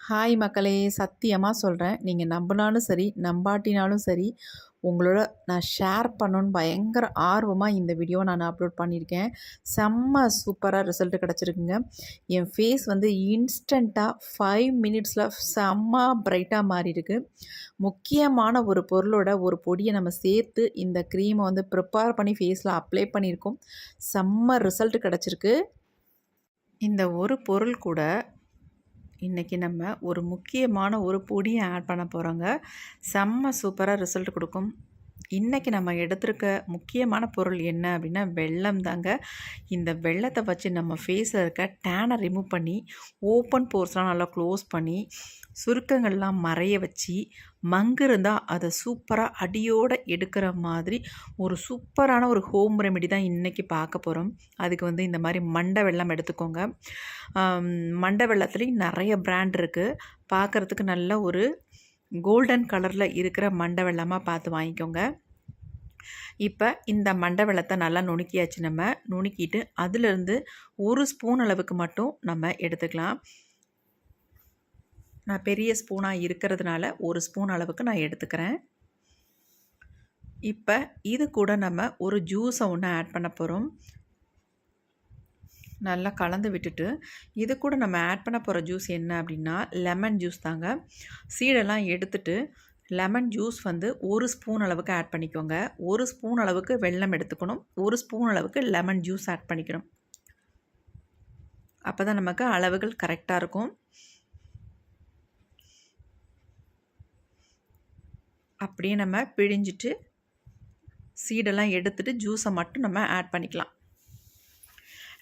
Hi மக்களே! சத்தியமா சொல்றேன். நீங்க நம்புனாலும் சரி, நம்பாட்டினாலும் சரி, உங்களோட நான் ஷேர் பண்ணணுன்னு பயங்கர ஆர்வமா இந்த வீடியோவ நான் அப்லோட் பண்ணியிருக்கேன். செம்ம சூப்பரா ரிசல்ட் கிடச்சிருக்குங்க. என் ஃபேஸ் வந்து இன்ஸ்டன்ட்டா 5 மினிட்ஸில செம்ம பிரைட்டா மாறியிருக்கு. முக்கியமான ஒரு பொருளோட ஒரு பொடிய நம்ம சேர்த்து இந்த க்ரீம வந்து ப்ரிப்பேர் பண்ணி ஃபேஸில அப்ளை பண்ணியிருக்கோம். செம்ம ரிசல்ட் கிடச்சிருக்கு. இந்த ஒரு பொருள் கூட இன்றைக்கி நம்ம ஒரு முக்கியமான ஒரு பொடியை ஆட் பண்ண போகிறோங்க. செம்ம சூப்பராக ரிசல்ட் கொடுக்கும். இன்றைக்கி நம்ம எடுத்திருக்க முக்கியமான பொருள் என்ன அப்படின்னா வெல்லம் தாங்க. இந்த வெல்லத்தை வச்சு நம்ம ஃபேஸில் இருக்க டேனை ரிமூவ் பண்ணி ஓப்பன் போர்ஸ்லாம் நல்லா க்ளோஸ் பண்ணி சுருக்கங்கள்லாம் மறைய வச்சு மங்கு இருந்தால் அதை சூப்பராக அடியோடு எடுக்கிற மாதிரி ஒரு சூப்பரான ஒரு ஹோம் ரெமெடி தான் இன்றைக்கி பார்க்க போகிறோம். அதுக்கு வந்து இந்த மாதிரி மண்டை வெல்லம் எடுத்துக்கோங்க. மண்டை வெல்லத்துலேயும் நிறைய பிராண்ட் இருக்குது. பார்க்குறதுக்கு நல்ல ஒரு கோல்டன் கலரில் இருக்கிற மண்டை வெல்லமாக பார்த்து வாங்கிக்கோங்க. இப்போ இந்த மண்டை வெல்லத்தை நல்லா நுணுக்கியாச்சு. நம்ம நுணுக்கிட்டு அதிலிருந்து 1 ஸ்பூன் அளவுக்கு மட்டும் நம்ம எடுத்துக்கலாம். நான் பெரிய ஸ்பூனாக இருக்கிறதுனால 1 ஸ்பூன் அளவுக்கு நான் எடுத்துக்கிறேன். இப்போ இது கூட நம்ம ஒரு ஜூஸை ஒன்று ஆட் பண்ண போகிறோம். நல்லா கலந்து விட்டுட்டு இது கூட நம்ம ஆட் பண்ண போகிற ஜூஸ் என்ன அப்படின்னா லெமன் ஜூஸ் தாங்க. சீடெல்லாம் எடுத்துட்டு லெமன் ஜூஸ் வந்து 1 ஸ்பூன் அளவுக்கு ஆட் பண்ணிக்கோங்க. 1 ஸ்பூன் அளவுக்கு வெல்லம் எடுத்துக்கணும். 1 ஸ்பூன் அளவுக்கு லெமன் ஜூஸ் ஆட் பண்ணிக்கணும். அப்போ தான் நமக்கு அளவுகள் கரெக்டாக இருக்கும். அப்படியே நம்ம பிழிஞ்சிட்டு சீடெல்லாம் எடுத்துட்டு ஜூஸை மட்டும் நம்ம ஆட் பண்ணிக்கலாம்.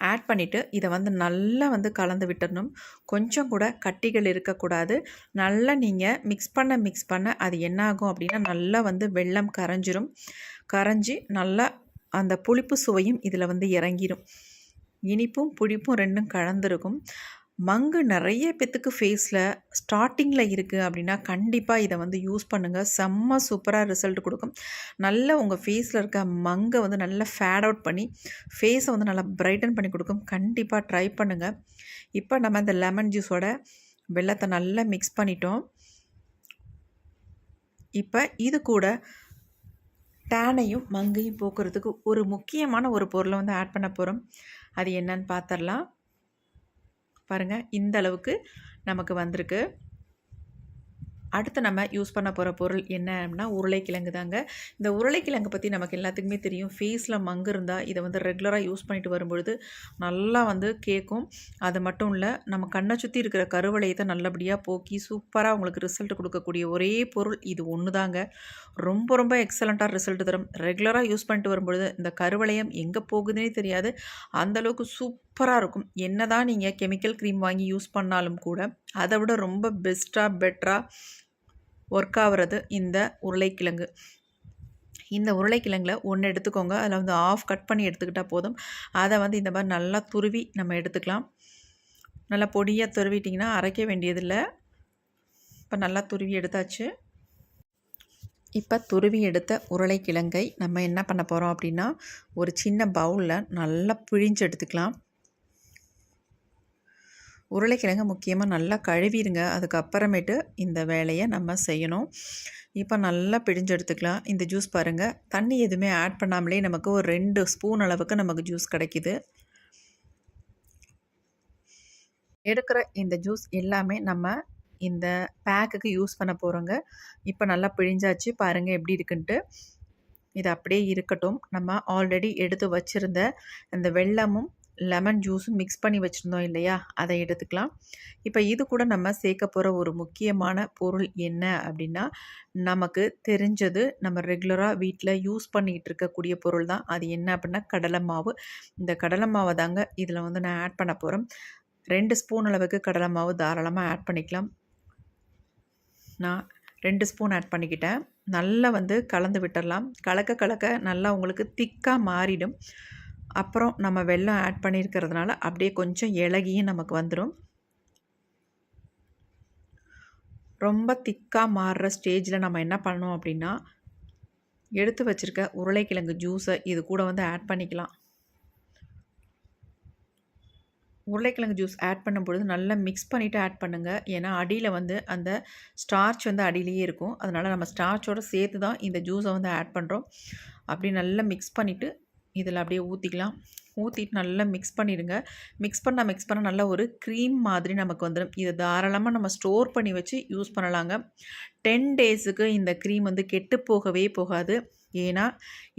ஆட் பண்ணிவிட்டு இதை வந்து நல்லா வந்து கலந்து விட்டுறணும். கொஞ்சம் கூட கட்டிகள் இருக்கக்கூடாது. நல்லா நீங்கள் மிக்ஸ் பண்ண அது என்ன ஆகும் அப்படின்னா நல்லா வந்து வெல்லம் கரைஞ்சிரும். கரைஞ்சி நல்லா அந்த புளிப்பு சுவையும் இதில் வந்து இறங்கிடும். இனிப்பும் புளிப்பும் ரெண்டும் கலந்துருக்கும். மங்கு நிறைய பேத்துக்கு ஃபேஸில் ஸ்டார்டிங்கில் இருக்குது அப்படின்னா கண்டிப்பாக இதை வந்து யூஸ் பண்ணுங்கள். செம்ம சூப்பராக ரிசல்ட் கொடுக்கும். நல்லா உங்கள் ஃபேஸில் இருக்க மங்கை வந்து நல்லா ஃபேட் அவுட் பண்ணி ஃபேஸை வந்து நல்லா பிரைட்டன் பண்ணி கொடுக்கும். கண்டிப்பாக ட்ரை பண்ணுங்கள். இப்போ நம்ம இந்த லெமன் ஜூஸோட வெல்லத்தை நல்லா மிக்ஸ் பண்ணிட்டோம். இப்போ இது கூட டேனையும் மங்கையும் போக்குறதுக்கு ஒரு முக்கியமான ஒரு பொருளை வந்து ஆட் பண்ண போகிறோம். அது என்னன்னு பார்த்துடலாம். பாருங்கள், இந்த அளவுக்கு நமக்கு வந்திருக்கு. அடுத்து நம்ம யூஸ் பண்ண போகிற பொருள் என்ன அப்படின்னா உருளைக்கிழங்கு தாங்க. இந்த உருளைக்கிழங்கு பற்றி நமக்கு எல்லாத்துக்குமே தெரியும். ஃபேஸில் மங்கு இருந்தால் இதை வந்து ரெகுலராக யூஸ் பண்ணிட்டு வரும்பொழுது நல்லா வந்து கேட்கும். அது மட்டும் இல்லை, நம்ம கண்ணை சுற்றி இருக்கிற கருவளையத்தை நல்லபடியாக போக்கி சூப்பராக உங்களுக்கு ரிசல்ட் கொடுக்கக்கூடிய ஒரே பொருள் இது ஒன்று தாங்க. ரொம்ப ரொம்ப எக்ஸலண்ட்டாக ரிசல்ட் தரும். ரெகுலராக யூஸ் பண்ணிட்டு வரும்பொழுது இந்த கருவளையம் எங்கே போகுதுன்னே தெரியாது. அந்தளவுக்கு சூப்பராக இருக்கும். என்ன தான் நீங்கள் கெமிக்கல் க்ரீம் வாங்கி யூஸ் பண்ணாலும் கூட அதை விட ரொம்ப பெஸ்ட்டாக பெட்டராக ஒர்க் ஆகிறது இந்த உருளைக்கிழங்கு. இந்த உருளைக்கிழங்கில் ஒன்று எடுத்துக்கோங்க. அதில் வந்து ஆஃப் கட் பண்ணி எடுத்துக்கிட்டால் போதும். அதை வந்து இந்த மாதிரி நல்லா துருவி நம்ம எடுத்துக்கலாம். நல்லா பொடியாக துருவிட்டிங்கன்னா அரைக்க வேண்டியதில்லை. இப்போ நல்லா துருவி எடுத்தாச்சு. இப்போ துருவி எடுத்த உருளைக்கிழங்கை நம்ம என்ன பண்ண போகிறோம் அப்படின்னா ஒரு சின்ன பவுலில் நல்லா பிழிஞ்சு எடுத்துக்கலாம். உருளைக்கிழங்கு முக்கியமாக நல்லா கழுவிடுங்க. அதுக்கப்புறமேட்டு இந்த வேலையை நம்ம செய்யணும். இப்போ நல்லா பிழிஞ்சு எடுத்துக்கலாம். இந்த ஜூஸ் பாருங்கள், தண்ணி எதுவுமே ஆட் பண்ணாமலே நமக்கு ஒரு 2 ஸ்பூன் அளவுக்கு நமக்கு ஜூஸ் கிடைக்கிது. எடுக்கிற இந்த ஜூஸ் எல்லாமே நம்ம இந்த பேக்குக்கு யூஸ் பண்ண போகிறோங்க. இப்போ நல்லா பிழிஞ்சாச்சு. பாருங்கள் எப்படி இருக்குன்ட்டு. இது அப்படியே இருக்கட்டும். நம்ம ஆல்ரெடி எடுத்து வச்சுருந்த அந்த வெல்லமும் லெமன் ஜூஸும் மிக்ஸ் பண்ணி வச்சுருந்தோம் இல்லையா, அதை எடுத்துக்கலாம். இப்போ இது கூட நம்ம சேர்க்க போகிற ஒரு முக்கியமான பொருள் என்ன அப்படின்னா நமக்கு தெரிஞ்சது, நம்ம ரெகுலராக வீட்டில் யூஸ் பண்ணிகிட்டு இருக்கக்கூடிய பொருள் தான். அது என்ன அப்படின்னா கடலை மாவு. இந்த கடலை மாவை தாங்க இதில் வந்து நான் ஆட் பண்ண போகிறேன். 2 ஸ்பூன் அளவுக்கு கடலை மாவு தாராளமாக ஆட் பண்ணிக்கலாம். நான் 2 ஸ்பூன் ஆட் பண்ணிக்கிட்டேன். நல்லா வந்து கலந்து விட்டுடலாம். கலக்க கலக்க நல்லா உங்களுக்கு திக்காக மாறிடும். அப்புறம் நம்ம வெல்லம் ஆட் பண்ணியிருக்கிறதுனால அப்படியே கொஞ்சம் இலகியும் நமக்கு வந்துடும். ரொம்ப திக்காக மாறுற ஸ்டேஜில் நம்ம என்ன பண்ணணும் அப்படின்னா எடுத்து வச்சுருக்க உருளைக்கிழங்கு ஜூஸை இது கூட வந்து ஆட் பண்ணிக்கலாம். உருளைக்கிழங்கு ஜூஸ் ஆட் பண்ணும்பொழுது நல்லா மிக்ஸ் பண்ணிவிட்டு ஆட் பண்ணுங்கள். ஏன்னா அடியில் வந்து அந்த ஸ்டார்ச் வந்து அடியிலேயே இருக்கும். அதனால் நம்ம ஸ்டார்ச்சோடு சேர்த்து தான் இந்த ஜூஸை வந்து ஆட் பண்ணுறோம். அப்படி நல்லா மிக்ஸ் பண்ணிவிட்டு இதில் அப்படியே ஊற்றிக்கலாம். ஊற்றிட்டு நல்லா மிக்ஸ் பண்ணிடுங்க. மிக்ஸ் பண்ண நல்லா ஒரு க்ரீம் மாதிரி நமக்கு வந்துடும். இதை தாராளமாக நம்ம ஸ்டோர் பண்ணி வச்சு யூஸ் பண்ணலாங்க. 10 டேஸுக்கு இந்த க்ரீம் வந்து கெட்டு போகவே போகாது. ஏன்னா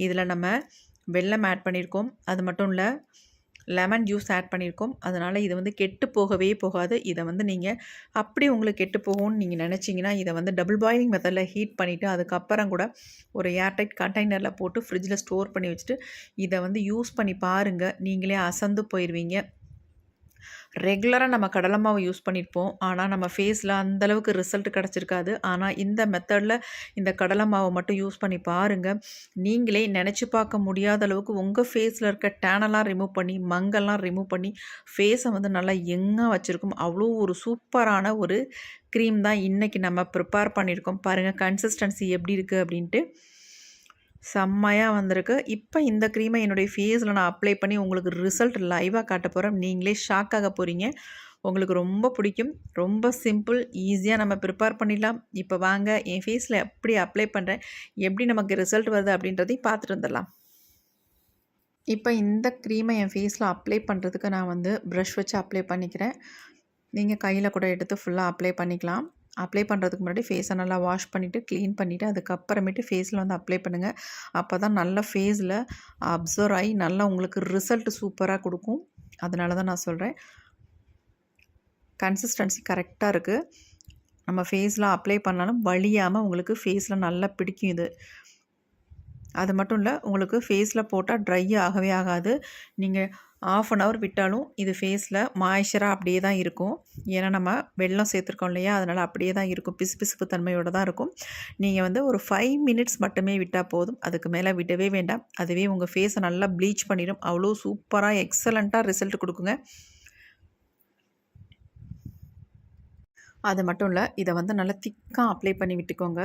இதில் நம்ம வெல்லம் ஆட் பண்ணியிருக்கோம். அது மட்டும் இல்லை, லெமன் ஜூஸ் ஆட் பண்ணியிருக்கோம். அதனால் இது வந்து கெட்டு போகவே போகாது. இதை வந்து நீங்கள் அப்படி உங்களுக்கு கெட்டு போகும்னு நீங்கள் நினச்சிங்கன்னா இதை வந்து டபுள் பாயிலிங் மெத்தடில் ஹீட் பண்ணிவிட்டு அதுக்கப்புறம் கூட ஒரு ஏர்டைட் கண்டெய்னரில் போட்டு ஃப்ரிட்ஜில் ஸ்டோர் பண்ணி வச்சுட்டு இதை வந்து யூஸ் பண்ணி பாருங்கள். நீங்களே அசந்து போயிடுவீங்க. ரெகுலராக நம்ம கடலை மாவு யூஸ் பண்ணியிருப்போம். ஆனால் நம்ம ஃபேஸில் அந்தளவுக்கு ரிசல்ட் கிடச்சிருக்காது. ஆனால் இந்த மெத்தடில் இந்த கடலை மாவை மட்டும் யூஸ் பண்ணி பாருங்கள். நீங்களே நினச்சி பார்க்க முடியாத அளவுக்கு உங்கள் ஃபேஸில் இருக்க டேனெல்லாம் ரிமூவ் பண்ணி, மங்கெல்லாம் ரிமூவ் பண்ணி ஃபேஸை வந்து நல்லா யங்காக வச்சுருக்கும். அவ்வளோ ஒரு சூப்பரான ஒரு க்ரீம் தான் இன்றைக்கி நம்ம ப்ரிப்பேர் பண்ணியிருக்கோம். பாருங்கள் கன்சிஸ்டன்சி எப்படி இருக்குது அப்படின்ட்டு. செம்மையாக வந்திருக்கு. இப்போ இந்த க்ரீமை என்னுடைய ஃபேஸில் நான் அப்ளை பண்ணி உங்களுக்கு ரிசல்ட் லைவாக காட்ட போகிறேன். நீங்களே ஷாக் ஆக போகிறீங்க. உங்களுக்கு ரொம்ப பிடிக்கும். ரொம்ப சிம்பிள், ஈஸியாக நம்ம ப்ரிப்பேர் பண்ணிடலாம். இப்போ வாங்க என் ஃபேஸில் எப்படி அப்ளை பண்ணுறேன், எப்படி நமக்கு ரிசல்ட் வருது அப்படின்றதையும் பார்த்துட்டு வந்துடலாம். இப்போ இந்த க்ரீமை என் ஃபேஸில் அப்ளை பண்ணுறதுக்கு நான் வந்து ப்ரஷ் வச்சு அப்ளை பண்ணிக்கிறேன். நீங்கள் கையில் கூட எடுத்து ஃபுல்லாக அப்ளை பண்ணிக்கலாம். அப்ளை பண்ணுறதுக்கு முன்னாடி ஃபேஸை நல்லா வாஷ் பண்ணிவிட்டு க்ளீன் பண்ணிவிட்டு அதுக்கப்புறமேட்டு ஃபேஸில் வந்து அப்ளை பண்ணுங்கள். அப்போ தான் நல்லா ஃபேஸில் அப்சர்வ் ஆகி நல்லா உங்களுக்கு ரிசல்ட் சூப்பராக கொடுக்கும். அதனால தான் நான் சொல்கிறேன். கன்சிஸ்டன்சி கரெக்டாக இருக்குது. நம்ம ஃபேஸில் அப்ளை பண்ணாலும் வலியாமல் உங்களுக்கு ஃபேஸில் நல்லா பிடிக்கும் இது. அது மட்டும் இல்லை, உங்களுக்கு ஃபேஸில் போட்டால் ட்ரை ஆகவே ஆகாது. நீங்கள் 1/2 hour விட்டாலும் இது ஃபேஸில் மாய்ஸ்சராக அப்படியே தான் இருக்கும். ஏன்னா நம்ம வெல்லம் சேர்த்துருக்கோம் இல்லையா, அதனால் அப்படியே தான் இருக்கும். பிசுபிசுப்பு தன்மையோடு தான் இருக்கும். நீங்கள் வந்து ஒரு 5 minutes மட்டுமே விட்டால் போதும். அதுக்கு மேலே விடவே வேண்டாம். அதுவே உங்கள் ஃபேஸை நல்லா ப்ளீச் பண்ணிடும். அவ்வளோ சூப்பராக எக்ஸலண்ட்டாக ரிசல்ட் கொடுக்குங்க. அது மட்டும் இல்லை, இதை வந்து நல்லா திக்காக அப்ளை பண்ணி விட்டுக்கோங்க.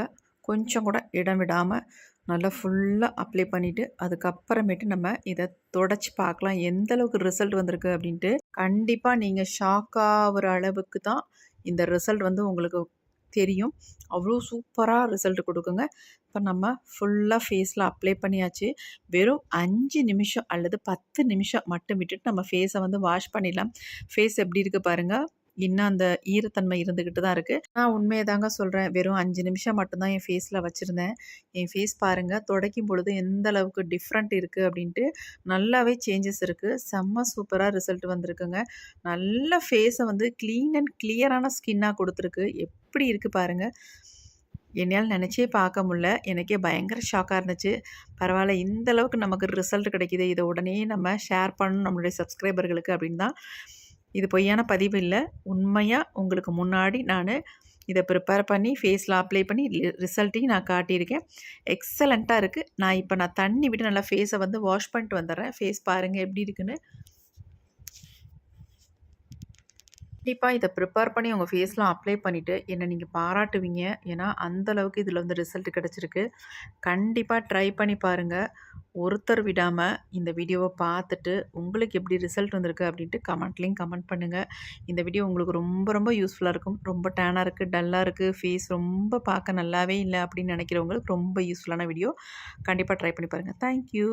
கொஞ்சம் கூட இடம் விடாமல் நல்லா ஃபுல்லாக அப்ளை பண்ணிவிட்டு அதுக்கப்புறமேட்டு நம்ம இதை தொடச்சி பார்க்கலாம் எந்த அளவுக்கு ரிசல்ட் வந்திருக்கு அப்படின்ட்டு. கண்டிப்பாக நீங்கள் ஷாக் ஆகிற அளவுக்கு தான் இந்த ரிசல்ட் வந்து உங்களுக்கு தெரியும். அவ்வளோ சூப்பராக ரிசல்ட் கொடுக்குங்க. இப்போ நம்ம ஃபுல்லாக ஃபேஸில் அப்ளை பண்ணியாச்சு. வெறும் 5 நிமிஷம் அல்லது 10 நிமிஷம் மட்டும் விட்டுட்டு நம்ம ஃபேஸை வந்து வாஷ் பண்ணிடலாம். ஃபேஸ் எப்படி இருக்குது பாருங்கள். இன்னும் அந்த ஈரத்தன்மை இருந்துக்கிட்டு தான் இருக்குது. நான் உண்மையை தாங்க சொல்கிறேன். வெறும் 5 நிமிஷம் மட்டும்தான் என் ஃபேஸில் வச்சுருந்தேன். என் ஃபேஸ் பாருங்கள், துடைக்கும் பொழுது எந்த அளவுக்கு டிஃப்ரெண்ட் இருக்குது அப்படின்ட்டு நல்லாவே சேஞ்சஸ் இருக்குது. செம்ம சூப்பராக ரிசல்ட் வந்திருக்குங்க. நல்ல ஃபேஸை வந்து க்ளீன் அண்ட் கிளியரான ஸ்கின்னாக கொடுத்துருக்கு. எப்படி இருக்குது பாருங்கள். என்னால் நினச்சே பார்க்க முடில. எனக்கே பயங்கர ஷாக்காக இருந்துச்சு. பரவாயில்ல, இந்த அளவுக்கு நமக்கு ரிசல்ட் கிடைக்கிது. இதை உடனே நம்ம ஷேர் பண்ணணும் நம்மளுடைய சப்ஸ்கிரைபர்களுக்கு அப்படின்னு தான். இது பொய்யான பதிவு இல்லை. உண்மையாக உங்களுக்கு முன்னாடி நான் இதை ப்ரிப்பேர் பண்ணி ஃபேஸில் அப்ளை பண்ணி ரிசல்ட்டையும் நான் காட்டியிருக்கேன். எக்ஸலண்ட்டாக இருக்குது. நான் தண்ணி விட்டு நல்லா ஃபேஸை வந்து வாஷ் பண்ணிட்டு வந்துடுறேன். ஃபேஸ் பாருங்கள் எப்படி இருக்குன்னு. கண்டிப்பாக இதை ப்ரிப்பேர் பண்ணி உங்கள் ஃபேஸ்லாம் அப்ளை பண்ணிவிட்டு என்னை நீங்கள் பாராட்டுவீங்க. ஏன்னா அந்தளவுக்கு இதில் வந்து ரிசல்ட் கிடச்சிருக்கு. கண்டிப்பாக ட்ரை பண்ணி பாருங்கள். ஒருத்தர் விடாமல் இந்த வீடியோவை பார்த்துட்டு உங்களுக்கு எப்படி ரிசல்ட் வந்திருக்கு அப்படின்ட்டு கமெண்ட்லேயும் கமெண்ட் பண்ணுங்கள். இந்த வீடியோ உங்களுக்கு ரொம்ப ரொம்ப யூஸ்ஃபுல்லாக இருக்கும். ரொம்ப டேனாக இருக்குது, டல்லாக இருக்குது, ஃபேஸ் ரொம்ப பார்க்க நல்லாவே இல்லை அப்படின்னு நினைக்கிறவங்களுக்கு ரொம்ப யூஸ்ஃபுல்லான வீடியோ. கண்டிப்பாக ட்ரை பண்ணி பாருங்கள். தேங்க்யூ.